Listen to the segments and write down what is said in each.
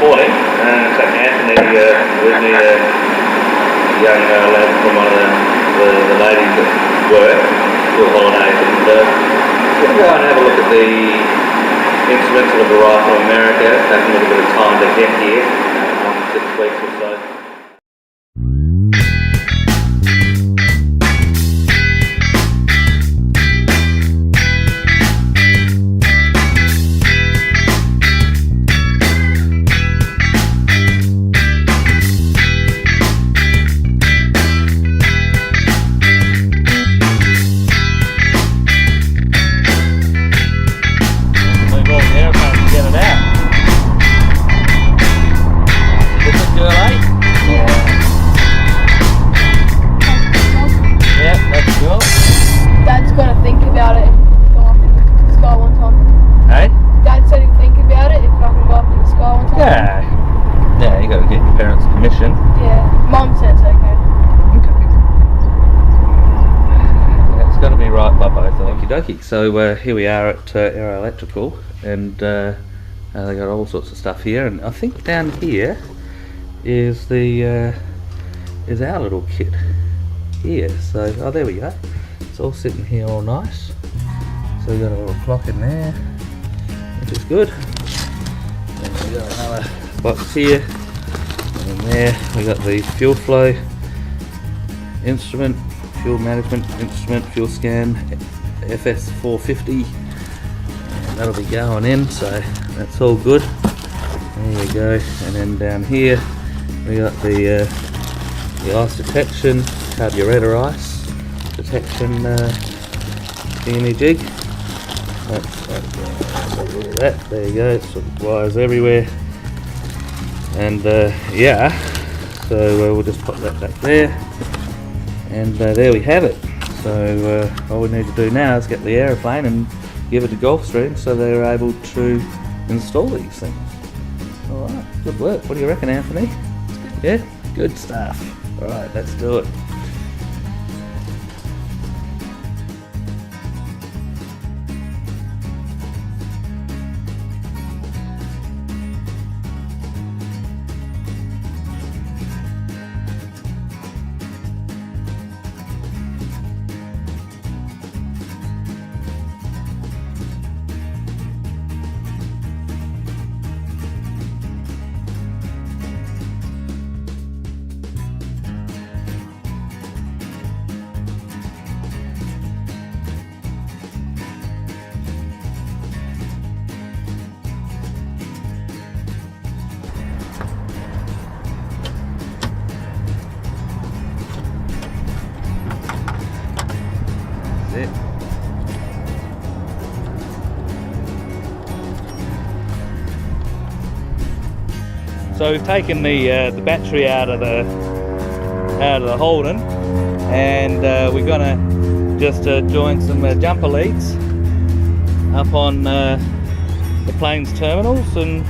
morning. So Anthony with me, a young lad from one of the ladies at work, school holidays, and we're going to go and have a look at the instruments that have arrived from America. It's taken a little bit of time to get here, 6 weeks or so. So here we are at Aero Electrical, and they got all sorts of stuff here, and I think down here is the is our little kit here. So there we go. It's all sitting here all nice. So we got a little clock in there, which is good. And we got another box here, and there we got the fuel flow instrument, fuel management instrument, fuel scan, FS 450, and that'll be going in, so that's all good. There we go. And then down here we got the ice detection, carburetor ice detection thingy jig. That's look at that. There you go. It's sort of wires everywhere, and yeah. So we'll just pop that back there, and there we have it. So all we need to do now is get the aeroplane and give it to Gulfstream so they're able to install these things. Alright, good work. What do you reckon, Anthony? Yeah? Good stuff. Alright, let's do it. So we've taken the battery out of the Holden, and we're gonna just join some jumper leads up on the plane's terminals, and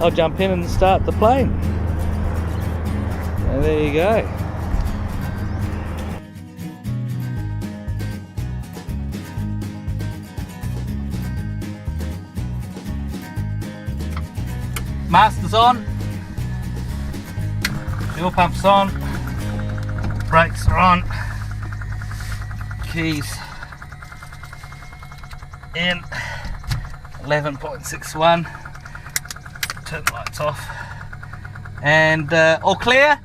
I'll jump in and start the plane. And there you go. Master's on. Fuel pump's on, brakes are on, keys in, 11.61, turn the lights off, and all clear?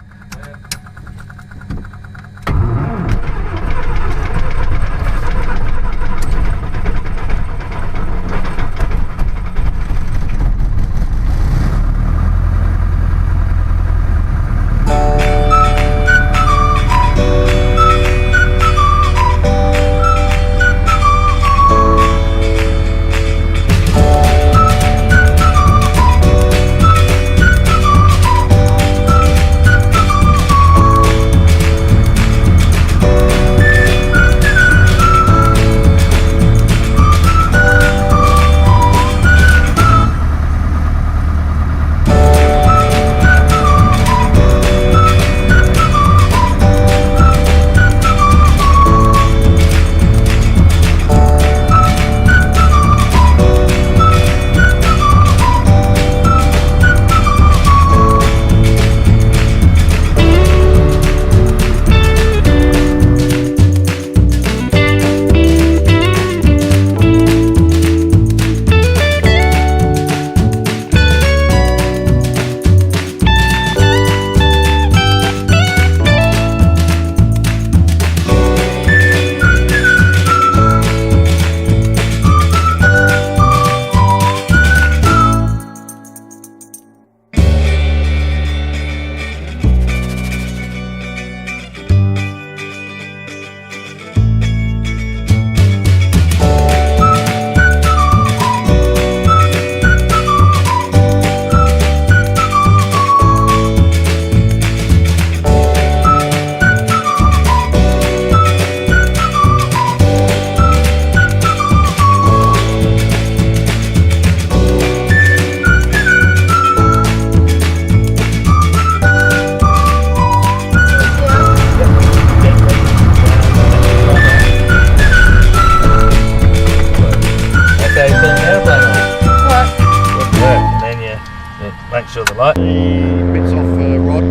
Right. The bits off rod.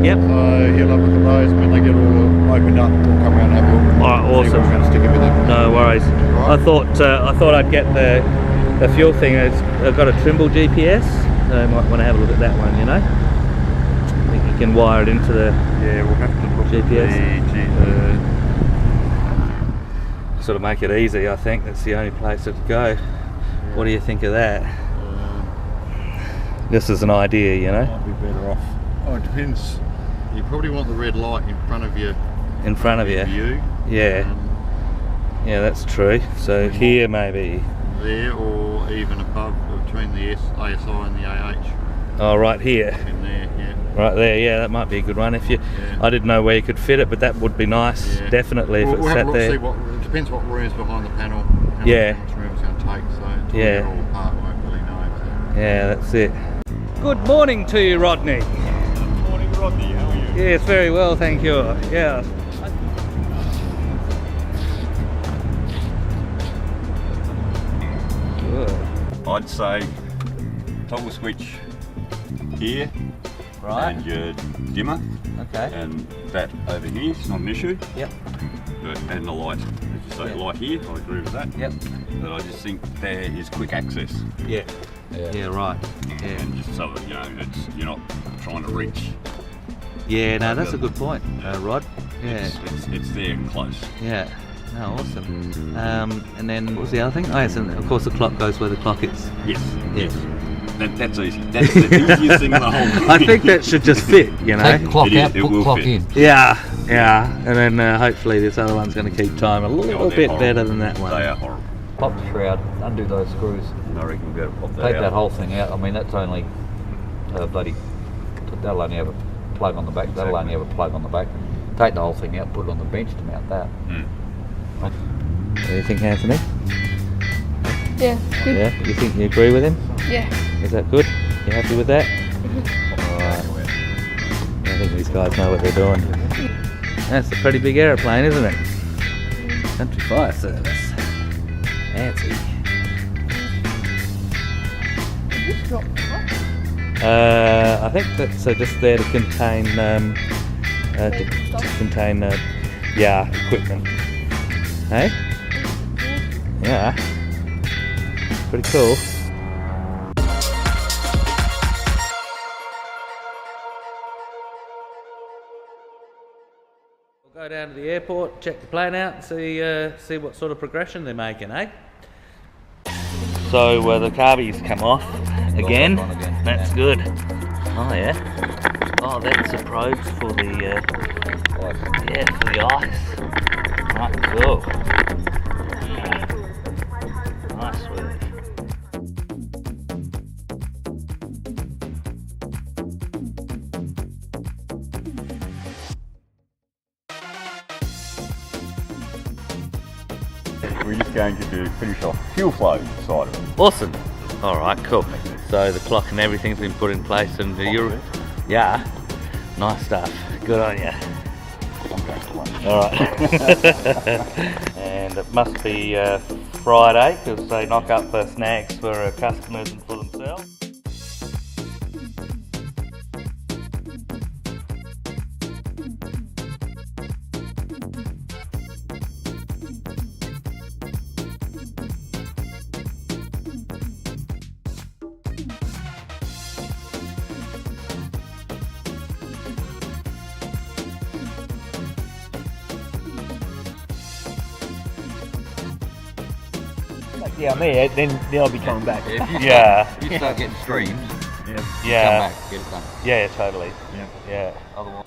Yep. So he'll have a look at those, and when they get all opened up, we'll come around and have a look. Alright, awesome. See where we're going to stick it with them. No worries. Right. I thought I'd get the fuel thing. I've got a Trimble GPS, so I might want to have a look at that one. You know, I think you can wire it into the We'll have to look GPS. at the sort of make it easy. I think that's the only place it could go. Yeah. What do you think of that? Just as an idea, you know. Might be better off. Oh, it depends. You probably want the red light in front of you. In front of you. View. Yeah. Yeah, that's true. So here maybe. There, or even above, between the ASI and the AH. Oh, right here. In there, yeah. Right there, yeah, that might be a good one. If you, I didn't know where you could fit it, but that would be nice, definitely. We'll if it's have sat a look, there. see what, it depends what room's behind the panel. How much room it's going to take, so until we get all apart, we won't really know. So. Yeah, that's it. Good morning to you, Rodney. Good morning, Rodney. How are you? Yes, very well, thank you. Yeah. Good. I'd say toggle switch here, Right. and your dimmer, Okay. and that over here is not an issue. Yep. But, and the light, as you say, light here, I agree with that. Yep. But I just think there is quick access, Yeah. Yeah, right. Yeah. and just so that you're not trying to reach. Yeah, no, that's a good point, Rod. Yeah. It's there and close. Yeah. No, awesome. And then what was the other thing? Oh, yes, and of course the clock goes where the clock is. Yes. Yes. That's easy. That's the easiest thing in the whole thing. I think that should just fit, you know. Take clock out, It put will clock fit. in. Yeah, yeah, and then hopefully this other one's going to keep time a little they're bit horrible. better than that one. They are horrible. Pop the shroud, undo those screws, I reckon we've got to pop that take out. that whole thing out. I mean, that's only that'll only have a plug on the back. That'll only have a plug on the back. Take the whole thing out, put it on the bench to mount that. What do you think, Anthony? Yeah, good. Yeah, you think you agree with him? Yeah. Is that good? You happy with that? Alright. I think these guys know what they're doing. That's a pretty big aeroplane, isn't it? Country Fire Service. Fancy. I think that's just there to contain equipment. Hey? Yeah. Pretty cool. We'll go down to the airport, check the plane out, and see what sort of progression they're making, eh? So the carbies come off again. That's good. Oh yeah. Oh, that's the probes for the for the ice. Right, cool. Nice work. We're just going to finish off fuel flow side of it. Awesome. All right, cool. So the clock and everything's been put in place, and you're, yeah, nice stuff. Good on you. All right. And it must be Friday because they knock up snags for customers and for themselves. down there, then they'll be coming back. Yeah. If you start getting streams, Yeah. come back, get it done. Yeah, totally. Yeah. Yeah. Otherwise,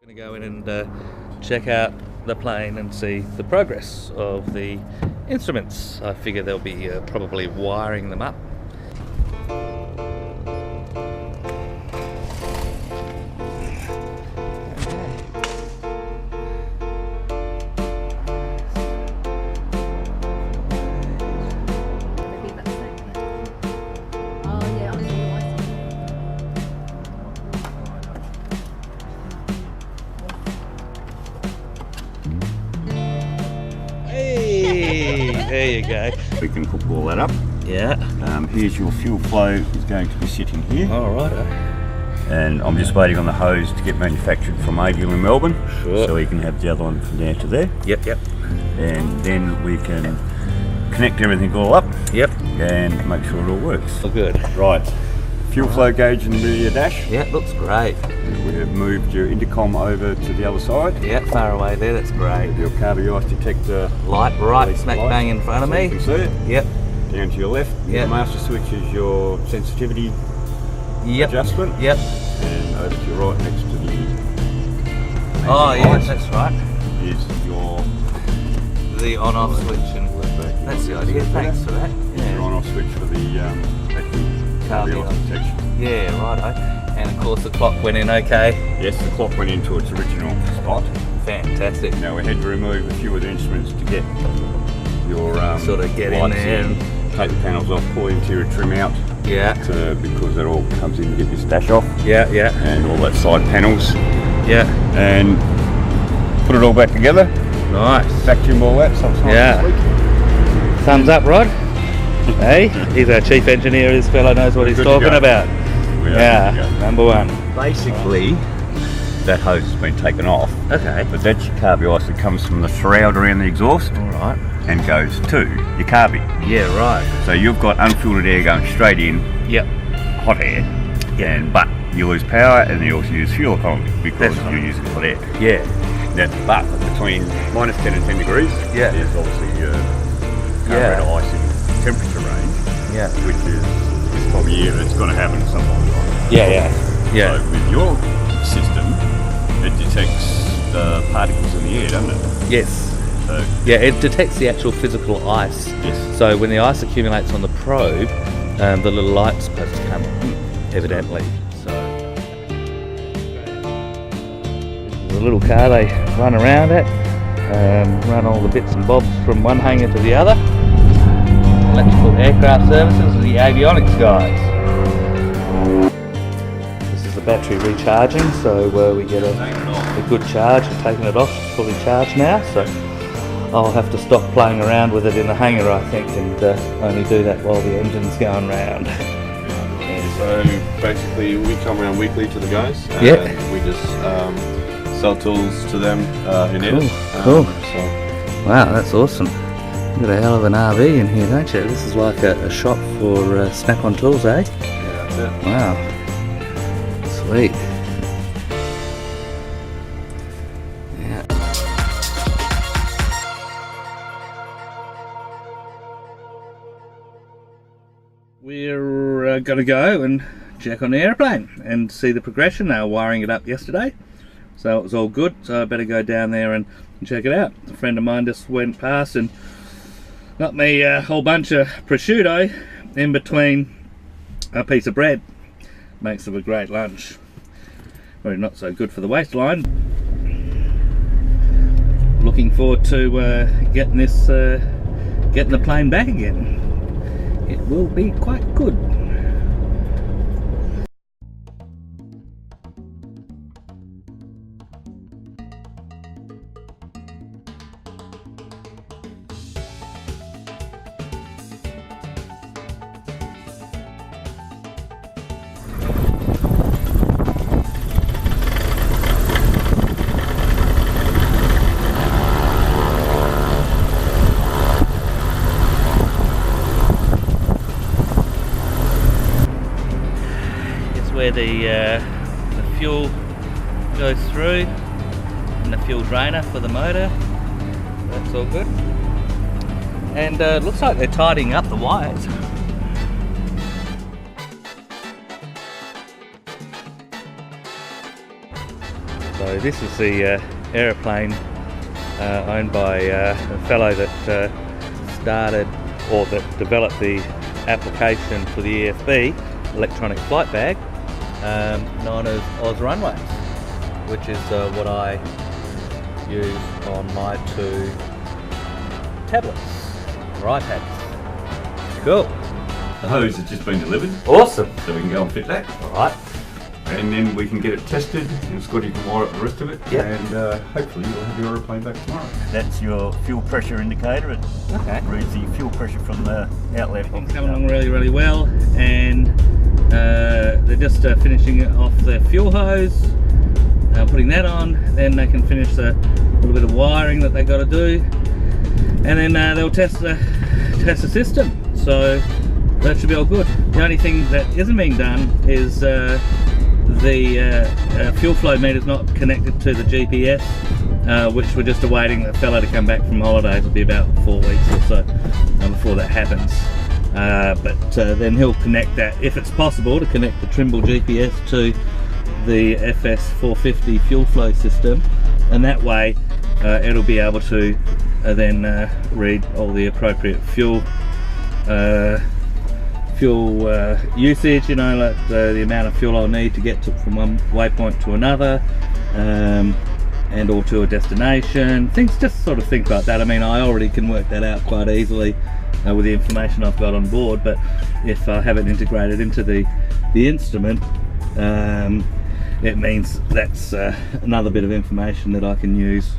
Going to go in and check out the plane and see the progress of the instruments. I figure they'll be probably wiring them up. Hey, There you go. We can hook all that up. Yeah. Here's your fuel flow is going to be sitting here. All right. And I'm just waiting on the hose to get manufactured from Avionics in Melbourne. Sure. So we can have the other one from there to there. Yep, yep. And then we can connect everything all up. Yep. And make sure it all works. All good. Right. Fuel flow gauge in the dash. Yeah, looks great. We have moved your intercom over to the other side. Yeah, far away there, that's great. Your Carburetor detector Light right smack bang in front of so me. you can see it. Yep. Down to your left. Yep. The master switch is your sensitivity adjustment. Yep. And over to your right next to the Oh yeah, that's right. is your The on-off switch, and that's the idea. Thanks for that. your on-off switch for the Carburetor protection. Yeah, righto. And of course the clock went in okay. Yes, the clock went into its original spot. Fantastic. Now we had to remove a few of the instruments to get your Sort of get in lights there in, take the panels off, pull the interior trim out. Yeah. Because it all comes in to get this dash off. Yeah, yeah. And all that side panels. Yeah. And put it all back together. Nice. Vacuum all that sometime this week. Thumbs up, Rod. Hey, he's our chief engineer. This fellow knows what he's Good to talking go. about. We are Yeah, good to go. number one. Basically, that hose has been taken off. Okay. But that's your carburetor that comes from the shroud around the exhaust All right. and goes to your carby. Yeah, right. So you've got unfiltered air going straight in, Yep. hot air, but you lose power and you also use fuel economy because That's right. you're using hot air. Yeah. But between minus 10 and 10 degrees, Yeah. there's obviously carburetor ice in temperature range, Yeah. which is this time of year that's going to happen sometime. Yeah, yeah. Yeah. So with your system, it detects particles in the air, doesn't it? Yes. So Yeah, it detects the actual physical ice. yes. So when the ice accumulates on the probe, the little light's supposed to come, evidently. So this is a little car they run around at, run all the bits and bobs from one hangar to the other. Electrical Aircraft Services are the Avionics guys. This is the battery recharging, so we get a good charge. I've taken it off, it's fully charged now, so I'll have to stop playing around with it in the hangar, I think, and only do that while the engine's going round. So basically we come around weekly to the guys and Yeah. we just sell tools to them in Edith. Cool. So Wow, that's awesome. You've got a hell of an RV in here, don't you? This is like a shop for snap-on tools, eh? yeah, that's it. Wow. Sweet. Yeah. We're going to go and check on the airplane and see the progression. They were wiring it up yesterday, so it was all good, so I better go down there and check it out. A friend of mine just went past and got me a whole bunch of prosciutto in between a piece of bread. Makes it a great lunch. Probably not so good for the waistline. Looking forward to getting the plane back again. It will be quite good. Where the fuel goes through and the fuel drainer for the motor. That's all good. And it looks like they're tidying up the wires. So this is the aeroplane owned by a fellow that started or that developed the application for the EFB, electronic flight bag, known as Oz Runways, which is what I use on my two tablets or iPads. Cool. The hose has just been delivered, Awesome. so we can go and fit that. Alright. and then we can get it tested, and Scotty can wire up the rest of it, Yep. and hopefully you'll have your aeroplane back tomorrow. That's your fuel pressure indicator. It reads the fuel pressure from the outlet. It's coming along really, really well, and they're just finishing off the fuel hose, putting that on. Then they can finish the little bit of wiring that they got to do, and then they'll test the system. So that should be all good. The only thing that isn't being done is the fuel flow meter is not connected to the GPS, which we're just awaiting the fella to come back from holidays. It'll be about 4 weeks or so before that happens. But then he'll connect that, if it's possible, to connect the Trimble GPS to the FS450 fuel flow system, and that way it'll be able to then read all the appropriate fuel usage, you know, like the amount of fuel I'll need to get from one waypoint to another, and or to a destination. Things like that. I mean, I already can work that out quite easily with the information I've got on board, but if I have it integrated into the instrument, it means that's another bit of information that I can use.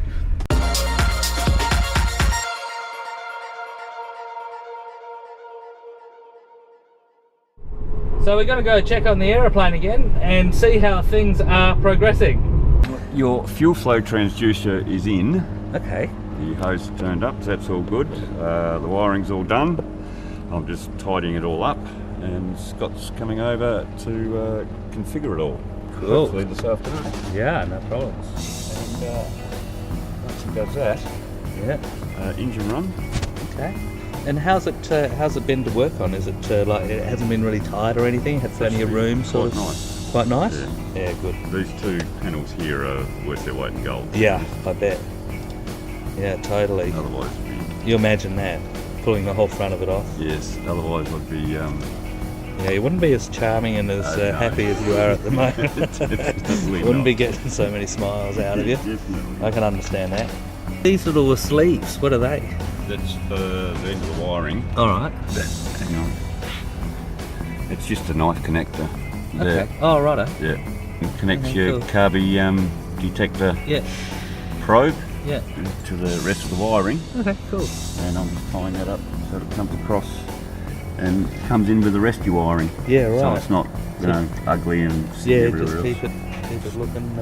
So we're going to go check on the aeroplane again and see how things are progressing. Your fuel flow transducer is in. Okay. The hose is turned up, so that's all good. The wiring's all done. I'm just tidying it all up, and Scott's coming over to configure it all. Cool. Hopefully this afternoon. Yeah, no problems. And once he does that, engine run. Okay. And how's it been to work on? Is it like it hasn't been really tight or anything? Had plenty of room, sort of. Nice. Quite nice. Yeah, good. These two panels here are worth their weight in gold. Yeah, I bet. Yeah, totally. Otherwise, you imagine that, pulling the whole front of it off. yes. Otherwise, I'd be. Yeah, you wouldn't be as charming and as happy as you are at the moment. Definitely Wouldn't not. be getting so many smiles out of you. Definitely. I can understand that. These little sleeves, what are they? That's the end of the wiring. All right. Hang on. It's just a knife connector. Okay. Oh, righto. Yeah. It connects Okay, your cool. Carby detector Yeah. probe Yeah. to the rest of the wiring, Okay, cool. and I'm just tying that up so it comes across and comes in with the rest of your wiring. Yeah, right. So it's not ugly and Yeah, everywhere just else. keep it looking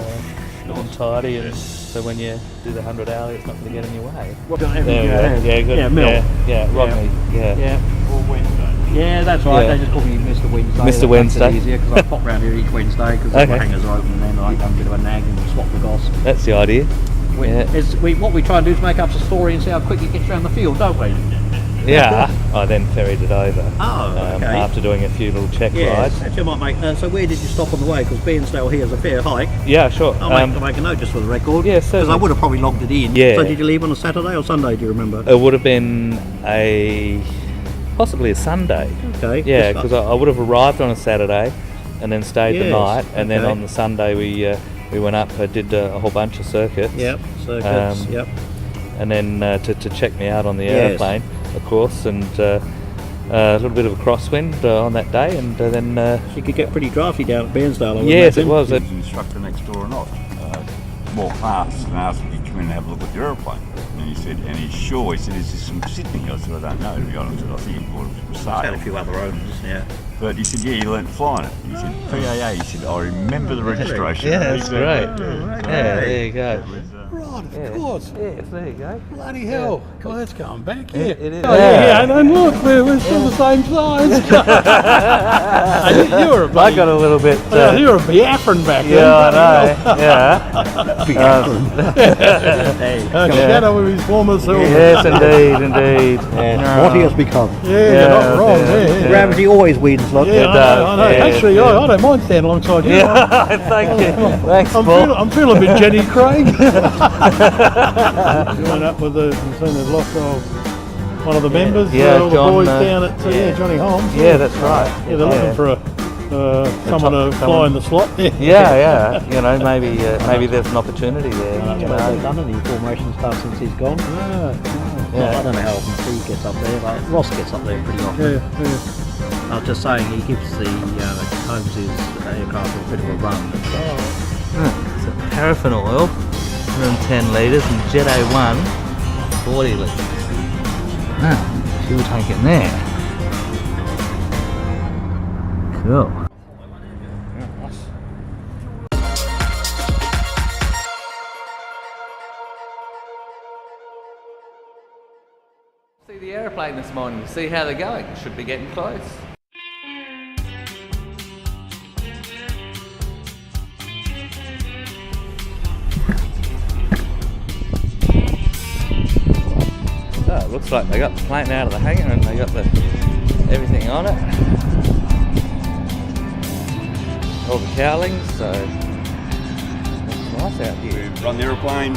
tidy, and so when you do the 100 hourly, it's not going to get in your way. There we go. Yeah, good. Yeah, Mel. Yeah, Rodney. Yeah. Yeah. Or Wednesday. Yeah, that's right. Yeah. They just call me Mr. Wednesday. Mr. That makes Wednesday. it easier because I pop round here each Wednesday because Okay. the hangers are open, and then I have a bit of a nag and swap the goss. That's the idea. Yeah. What we try and do is make up a story and see how quick it gets around the field, don't we? Yeah. I then ferried it over. Oh, okay. After doing a few little check Yes, rides. actually I might make. So where did you stop on the way? Because Bairnsdale here is a fair hike. Yeah, sure. I'll make a note just for the record. Yeah, Because I certainly. would have probably logged it in. Yeah. So did you leave on a Saturday or Sunday? Do you remember? It would have been possibly a Sunday. Okay. Yeah, good because stuff. I would have arrived on a Saturday and then stayed the Yes, night, and then okay. on the Sunday we went up, did a whole bunch of circuits. Yep. Circuits. Um, Yep. And then to check me out on the Yes. aeroplane, of course, and a little bit of a crosswind on that day, and then You could get pretty drafty down at Bairnsdale. I would yes, it imagine. was. The instructor next door or not walked past and asked if he'd come in and have a look at the aeroplane. And he said, and he's sure, he said, is this from Sydney? I said, I don't know, to be honest. I think he bought it for Had a sale. few other owners. Yeah. But he said, yeah, he learnt flying it. He said, PAA, he said, I remember the registration. Yeah, that's He said, great. Yeah, there you go. it was, Right, of Yeah. course. Yes, there you go. Bloody hell. God, that's going back here. It is. Oh, yeah, and look, we're still the same size. You were a I bloody, got a little bit. you were a Biafran back then. Yeah, I know. Yeah. Shadow of his former self. Yes, indeed. What he has become. Yeah, you're not wrong there. Gravity always wins, look. Yeah, It does, I know. yeah, Actually, yeah. I don't mind standing alongside you. Yeah, thank you. Thanks, Paul. I'm feeling a bit Jenny Craig. Going up with the, I've seen they've lost one of the members, Yeah, all John, the boys down at Johnny Holmes. Yeah, that's right. Yeah, they're looking for someone to fly in the slot. Yeah. You know, maybe there's an opportunity there. I don't You know if they've know. done any formation stuff since he's gone. Yeah, I don't know how often Steve gets up there. Like Ross gets up there pretty often. yeah. I was just saying he gives the Holmes' aircraft a bit of a run. So paraffin oil, 110 litres, and Jet A1, 40 litres. Now, fuel tank in there. Cool. See the aeroplane this morning, see how they're going. Should be getting close. So it looks like they got the plane out of the hangar and they got everything on it. All the cowlings, so it's nice out here. We've run the aeroplane,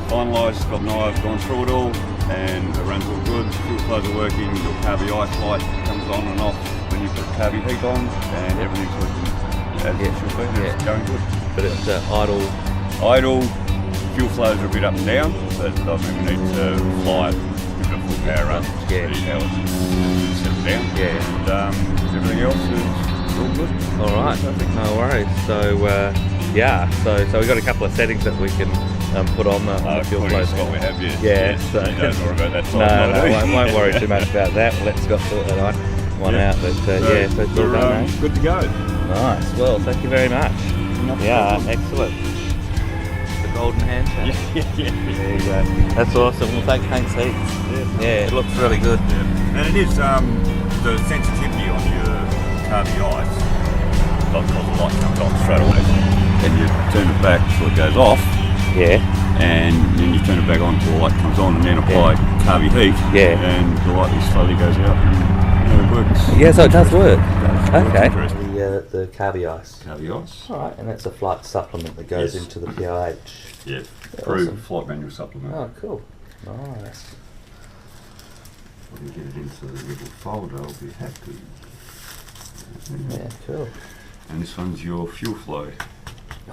finalised, got knives, gone through it all, and it runs all good. Fuel flows are working, your carby ice light comes on and off when you put carby heat on, and everything's working as it should be. It's going good. But it's idle. Idle, fuel flows are a bit up and down, so it doesn't mean we need to fly it. Give it a full power run. Yeah. See how it's settled down. Yeah. And everything else is all good. Alright, no worries. So so we've got a couple of settings that we can put on the fuel flow. That's what we have, yes. Yeah, yes. so You don't worry about that side. no, won't worry too much about that. We'll let Scott sort that one out. But so it's all we're done, eh? good to go. Nice. Well, thank you very much. Excellent. The golden handshake. Yeah. There you go. That's awesome. Well, thanks heaps. Yeah, it looks really good. And it is the sensitivity on your carby ice. Like the light comes on straight away, and you turn it back till it goes off. Yeah. And then you turn it back on till the light comes on, and then apply carby heat. Yeah. And the light slowly goes out. And it works. Yeah, so it does work. Okay. The carby ice. Carby ice. Alright, and that's a flight supplement that goes into the PIH. Yeah. Awesome. Approved flight manual supplement. Oh, cool. Nice. When you get it into the little folder, I'll be happy. Yeah, cool. And this one's your fuel flow.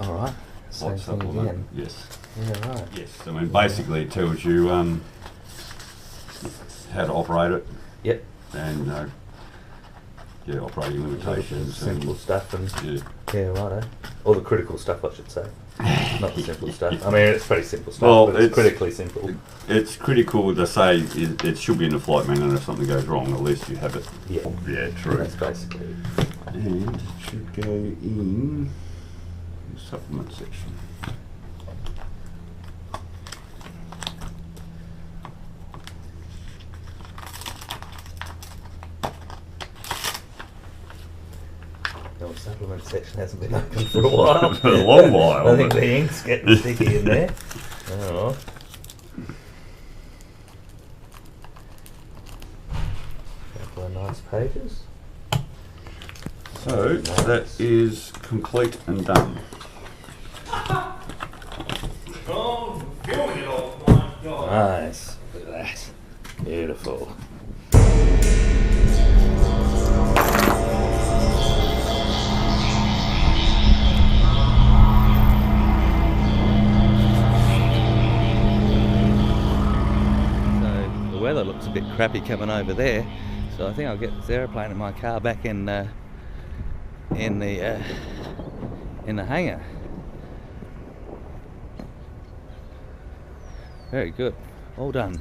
Alright. Same Flight thing supplement. again. Yes. Yeah, right. Yes. I mean, basically it tells you how to operate it. Yep. And operating limitations. Simple stuff and yeah, righto. All the critical stuff, I should say. Not the simple stuff. I mean, it's pretty simple stuff, Well, but it's critically simple. It's critical to say it should be in the flight manual, and if something goes wrong, at least you have it. Yeah. Yeah, true. That's basically it. And it should go in the supplement section. The supplement section hasn't been open for a while. For a long while. I think the ink's getting sticky in there. Oh. Couple of nice pages. So that is complete and done. Nice. Look at that. Beautiful. The weather looks a bit crappy coming over there, so I think I'll get this aeroplane in my car back in the hangar. Very good, all done.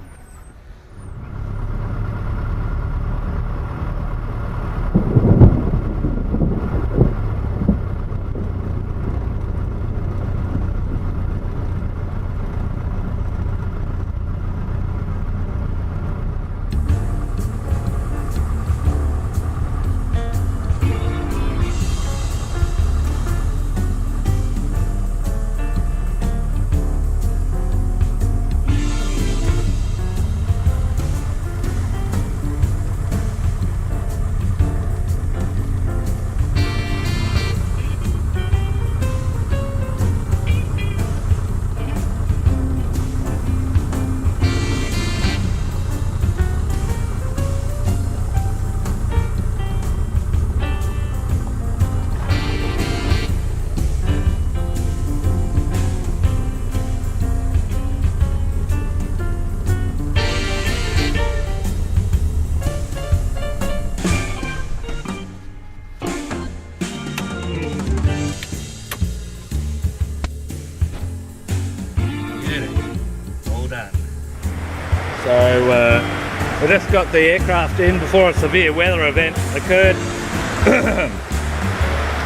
We just got the aircraft in before a severe weather event occurred.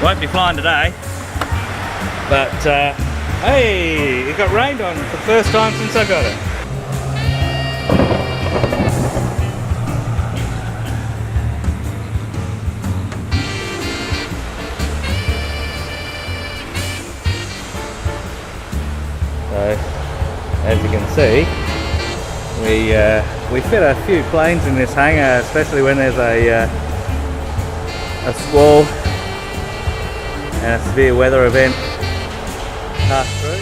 Won't be flying today, but hey, it got rained on for the first time since I got it. So, as you can see, we fit a few planes in this hangar, especially when there's a squall and a severe weather event pass through.